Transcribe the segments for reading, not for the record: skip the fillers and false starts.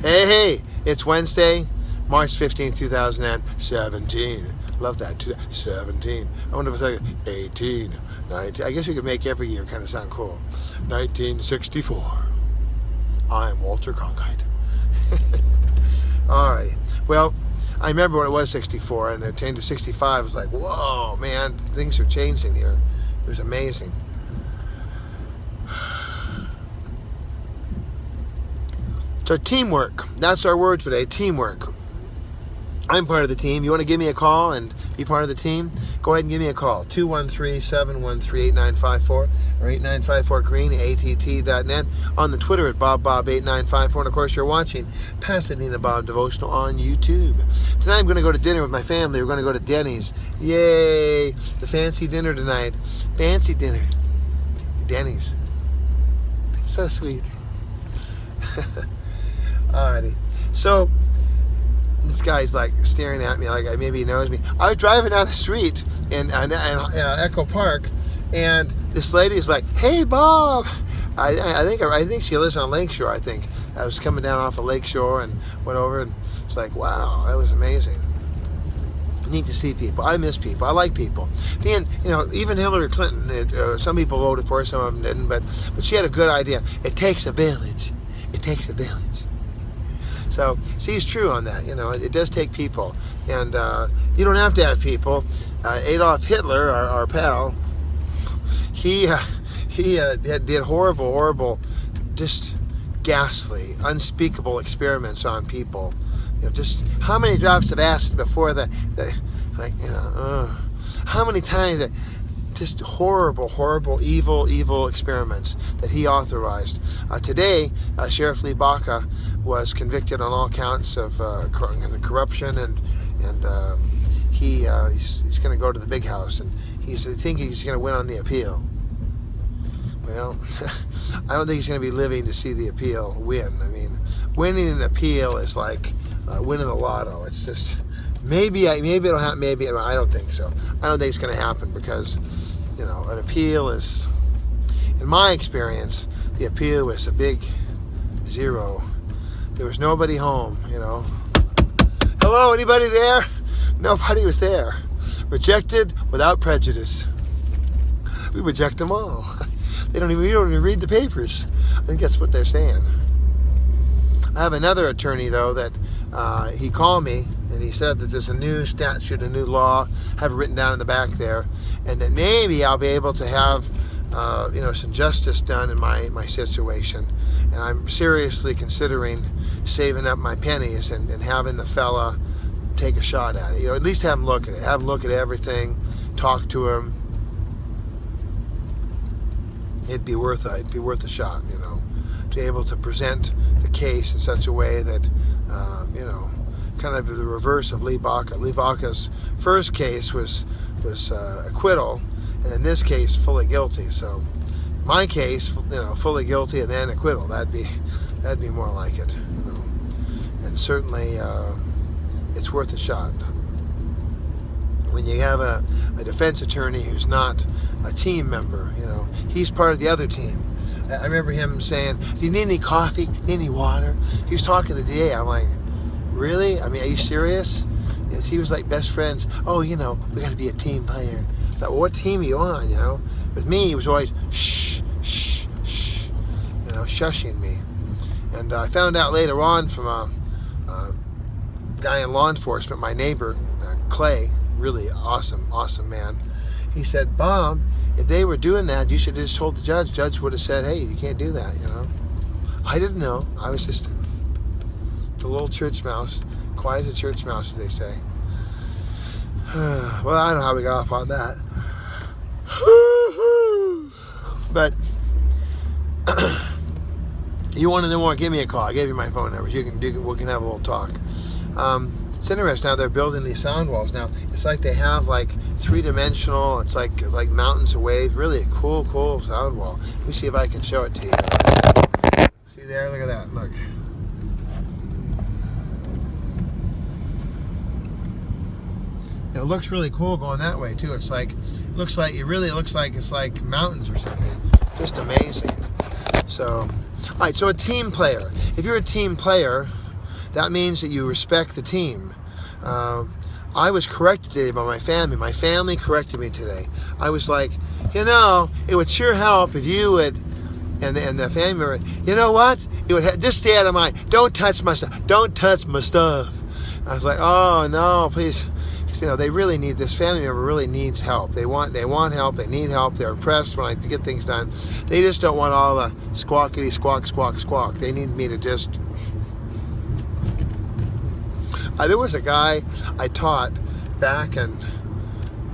Hey, it's Wednesday, March 15th, 2017. Love that. 17. I wonder if it's like 18, 19. I guess we could make every year kind of sound cool. 1964. I'm Walter Cronkite. Alrighty. Well, I remember when it was 64 and it changed to 65. It was like, whoa, man, things are changing here. It was amazing. So teamwork, that's our word today, teamwork. I'm part of the team. You want to give me a call and be part of the team? Go ahead and give me a call, 213-713-8954 or 8954green, att.net, on the Twitter at BobBob8954, and of course you're watching Pasadena Bob Devotional on YouTube. Tonight I'm going to go to dinner with my family. We're going to go to Denny's. Yay! The fancy dinner tonight. Fancy dinner. Denny's. So sweet. Alrighty, so this guy's like staring at me like maybe he knows me. I was driving down the street in Echo Park, and this lady is like, "Hey, Bob." I think she lives on Lakeshore. I think I was coming down off of Lakeshore and went over, and it's like, wow, that was amazing. Neat to see people. I miss people. I like people. Being, even Hillary Clinton. Some people voted for her, some of them didn't, but she had a good idea. It takes a village. It takes a village. So she's true on that. It does take people, and you don't have to have people. Adolf Hitler, our pal, he did horrible, just ghastly, unspeakable experiments on people. Just how many drops of acid before how many times just horrible, evil experiments that he authorized. Today, Sheriff Lee Baca was convicted on all counts of corruption, and he's going to go to the big house, and I think he's going to win on the appeal. Well, I don't think he's going to be living to see the appeal win. I mean, winning an appeal is like winning the lotto. It's just maybe it'll happen. Maybe I don't think so. I don't think it's going to happen because an appeal is, in my experience, the appeal was a big zero. There was nobody home. Hello, anybody there? Nobody was there. Rejected without prejudice. We reject them all. We don't even read the papers. I think that's what they're saying. I have another attorney, though, that he called me, and he said that there's a new statute, a new law, have it written down in the back there, and that maybe I'll be able to have, some justice done in my situation. And I'm seriously considering saving up my pennies and having the fella take a shot at it. At least have him look at it. Have him look at everything, talk to him. It'd be worth a shot, to be able to present the case in such a way that, kind of the reverse of Lee Baca. Lee Baca's first case was acquittal, and in this case, fully guilty. So my case, fully guilty and then acquittal. That'd be more like it, And certainly, it's worth a shot. When you have a defense attorney who's not a team member, he's part of the other team. I remember him saying, "Do you need any coffee? Need any water?" He was talking to the DA. I'm like, really? I mean, are you serious? Yes, he was like best friends. Oh, we got to be a team player. I thought, well, what team are you on? With me, he was always shh, shushing me. And I found out later on from a guy in law enforcement, my neighbor, Clay, really awesome man. He said, "Bob, if they were doing that, you should have just told the judge. Judge would have said, hey, you can't do that, I didn't know. I was just the little church mouse, quiet as a church mouse, as they say. Well, I don't know how we got off on that. But you want to know more, give me a call. I gave you my phone numbers. We can have a little talk. It's interesting how they're building these sound walls now. It's like they have like three-dimensional. It's like mountains of waves. Really a cool sound wall. Let me see if I can show it to you. See there? Look at that. Look. It looks really cool going that way too. It looks like it's like mountains or something. Just amazing. So, all right. So a team player. If you're a team player, That means that you respect the team. I was corrected today by my family. My family corrected me today. I was like, it would sure help if you would, and the family member, you know what? It would just stay out of mine. Don't touch my stuff. Don't touch my stuff. I was like, oh no, please. They really need, this family member really needs help. They want help. They need help. They're impressed when I get things done. They just don't want all the squawkity squawk squawk squawk. They need me to just. There was a guy I taught back in,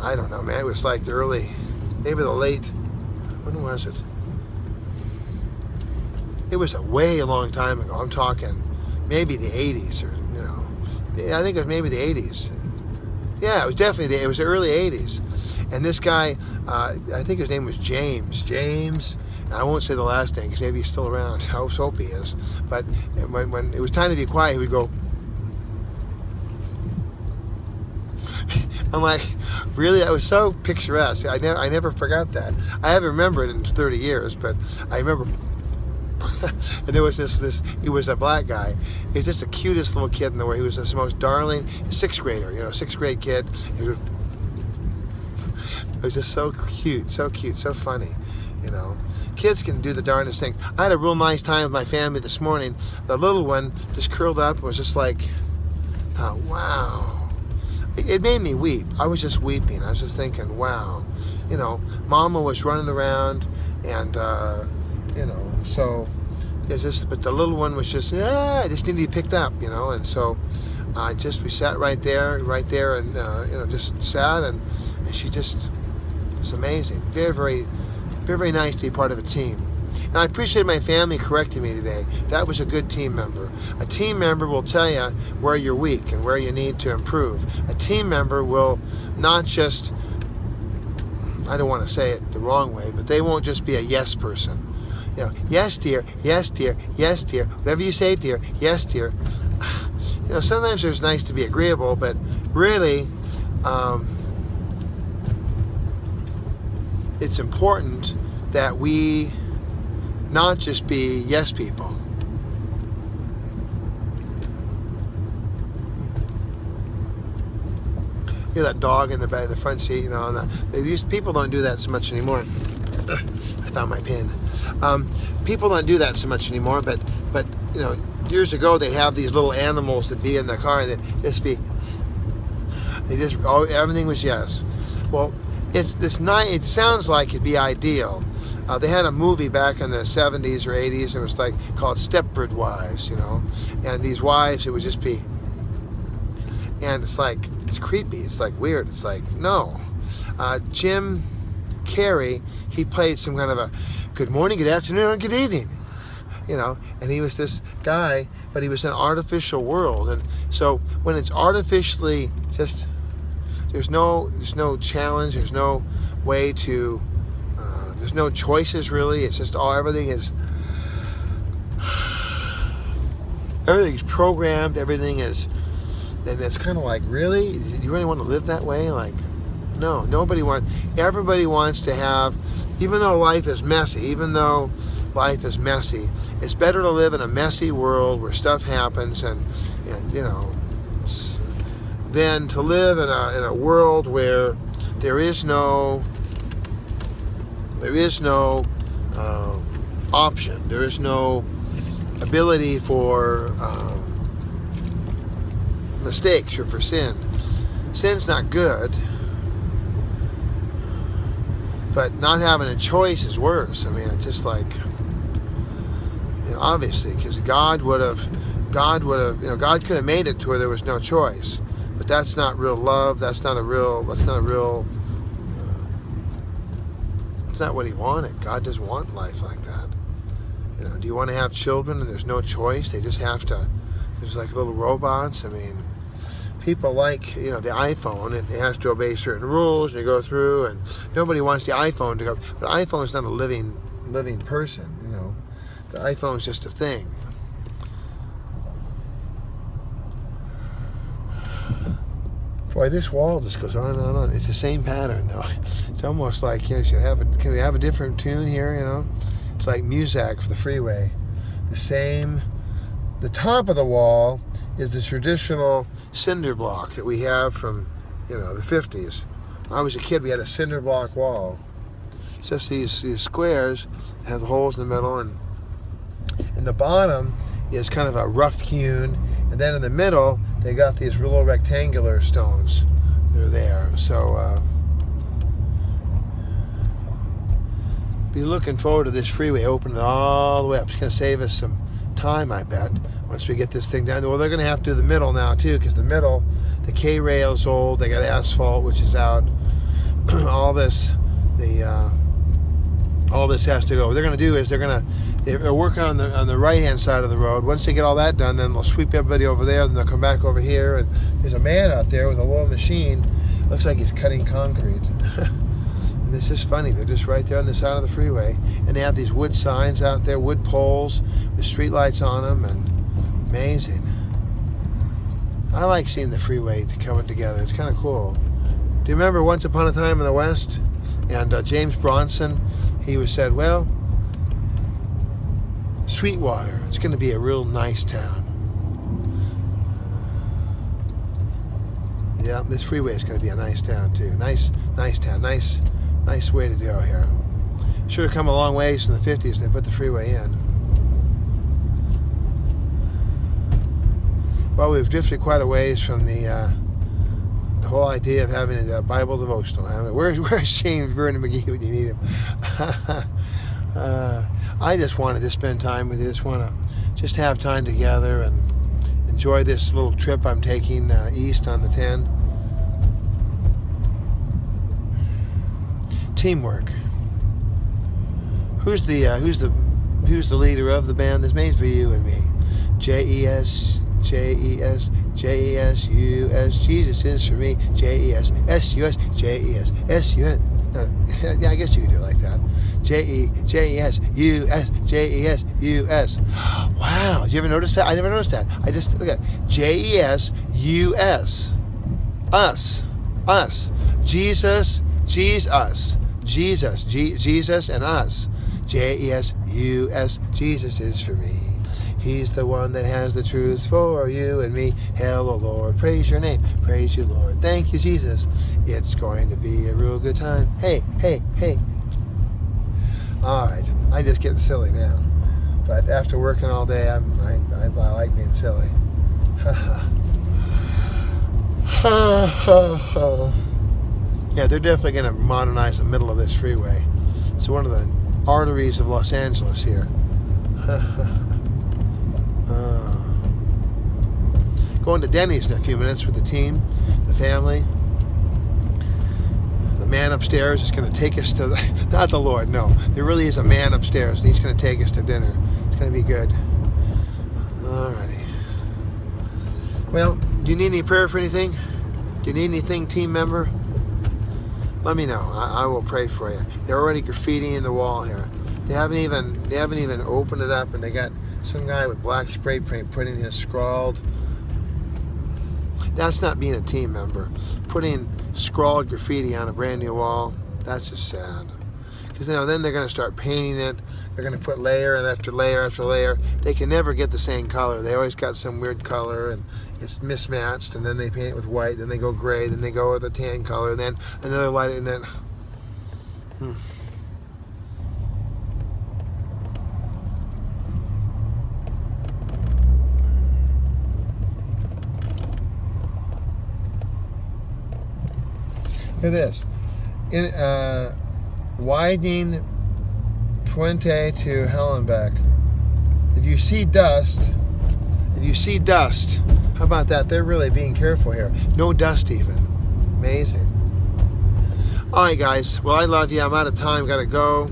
I don't know, man. It was like the early, maybe the late. When was it? It was a way long time ago. I'm talking maybe the 80s, or I think it was maybe the 80s. Yeah, it was definitely it was the early 80s. And this guy, I think his name was James. And I won't say the last name because maybe he's still around. I hope he is. But when it was time to be quiet, he would go. I'm like, really? That was so picturesque. I never forgot that. I haven't remembered it in 30 years, but I remember. And there was this. He was a black guy. He was just the cutest little kid in the world. He was the most darling sixth grader. 6th grade kid. It was just so cute, so funny. Kids can do the darndest thing. I had a real nice time with my family this morning. The little one just curled up and was just like, thought, wow. It made me weep. I was just weeping. I was just thinking, wow. Mama was running around and, so it's just, but the little one was just, just needed to be picked up, and so we sat right there and, just sat and she just, it's amazing. Very, very, very, very nice to be part of a team. And I appreciate my family correcting me today. That was a good team member. A team member will tell you where you're weak and where you need to improve. A team member will not just, I don't want to say it the wrong way, but they won't just be a yes person. Yes, dear, yes, dear, yes, dear. Whatever you say, dear, yes, dear. Sometimes it's nice to be agreeable, but really, it's important that we not just be yes people. That dog in the back of the front seat, people don't do that so much anymore. I found my pin. People don't do that so much anymore, but years ago they have these little animals that be in the car and everything was yes. Well, it's nice. It sounds like it'd be ideal. They had a movie back in the 70s or 80s. It was called Stepford Wives, and these wives, it would just be, and it's creepy. It's weird. It's no. Jim Carrey, he played some kind of a good morning, good afternoon, and good evening, and he was this guy, but he was in an artificial world, and so when it's artificially just, there's no challenge, there's no way to, there's no choices really. It's just everything's programmed. Everything is, and it's kind of really, do you really want to live that way? No, everybody wants to have, even though life is messy, it's better to live in a messy world where stuff happens and than to live in a world where there is no option. There is no ability for mistakes or for sin. Sin's not good, but not having a choice is worse. It's just obviously, because God could have made it to where there was no choice, but that's not real love. That's not what he wanted. God doesn't want life like that. Do you want to have children and there's no choice? They just have to, there's little robots. People the iPhone, it has to obey certain rules, and you go through, and nobody wants the iPhone to go, but iPhone's not a living person, The iPhone's just a thing. Boy, this wall just goes on and on and on. It's the same pattern, though. It's almost like, can we have a different tune here, It's like Muzak for the freeway. The top of the wall is the traditional cinder block that we have from, the 50s. When I was a kid, we had a cinder block wall. It's just these squares that have the holes in the middle, and the bottom is kind of a rough hewn, and then in the middle they got these little rectangular stones that are there. So be looking forward to this freeway opening all the way up. It's going to save us some time, I bet, once we get this thing down. Well, they're going to have to do the middle now too, because the middle, the K-rail's old. They got asphalt, which is out. all this has to go. What they're going to do is they're working on the right-hand side of the road. Once they get all that done, then they'll sweep everybody over there, then they'll come back over here, and there's a man out there with a little machine. Looks like he's cutting concrete. And it's just funny. They're just right there on the side of the freeway, and they have these wood signs out there, wood poles with street lights on them, and amazing. I like seeing the freeway coming together. It's kind of cool. Do you remember Once Upon a Time in the West? And James Bronson, he said, well, Sweetwater, it's going to be a real nice town. Yeah, this freeway is going to be a nice town too. Nice town. Nice way to go here. Should have come a long ways in the 50s. They put the freeway in. Well, we've drifted quite a ways from the whole idea of having a Bible devotional. Where's James Vernon McGee when you need him? I just wanted to spend time with you. Just want to have time together and enjoy this little trip I'm taking east on the 10. Teamwork. Who's the leader of the band? This made for you and me. Jes. Jesus is for me. Jes. Sus. Jes. Sus. Yeah, I guess you could do it like that. Jes. Jes. Wow, did you ever notice that? I never noticed that. I just look at Jes. Us. Jesus and us. Jes. Jesus is for me. He's the one that has the truth for you and me. Hello, Lord. Praise your name. Praise you, Lord. Thank you, Jesus. It's going to be a real good time. Hey. All right. I'm just getting silly now. But after working all day, I like being silly. Yeah, they're definitely going to modernize the middle of this freeway. It's one of the arteries of Los Angeles here. Going to Denny's in a few minutes with the team, the family. The man upstairs is going to take us to, not the Lord, no. There really is a man upstairs, and he's going to take us to dinner. It's going to be good. Alrighty. Well, do you need any prayer for anything? Do you need anything, team member? Let me know. I will pray for you. They're already graffitiing the wall here. They haven't even opened it up, and they got some guy with black spray paint putting his scrawled. That's not being a team member. Putting scrawled graffiti on a brand new wall, that's just sad. Because then they're going to start painting it. They're going to put layer after layer after layer. They can never get the same color. They always got some weird color, and it's mismatched. And then they paint it with white. Then they go gray. Then they go with a tan color. And then another light, and then. Look at this. In widening Puente to Hellenbeck. If you see dust, how about that? They're really being careful here. No dust even. Amazing. All right, guys. Well, I love you. I'm out of time. Got to go.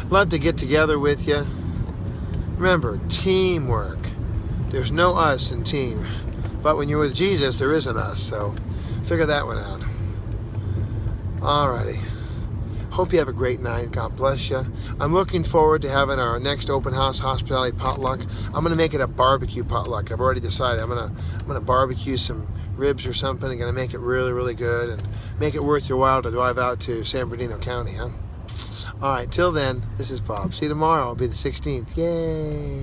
Love to get together with you. Remember, teamwork. There's no us in team. But when you're with Jesus, there is an us. So figure that one out. Alrighty. Hope you have a great night. God bless you. I'm looking forward to having our next open house hospitality potluck. I'm gonna make it a barbecue potluck. I've already decided. I'm gonna barbecue some ribs or something. I'm gonna make it really, really good and make it worth your while to drive out to San Bernardino County, huh? All right. Till then, this is Bob. See you tomorrow. It'll be the 16th. Yay!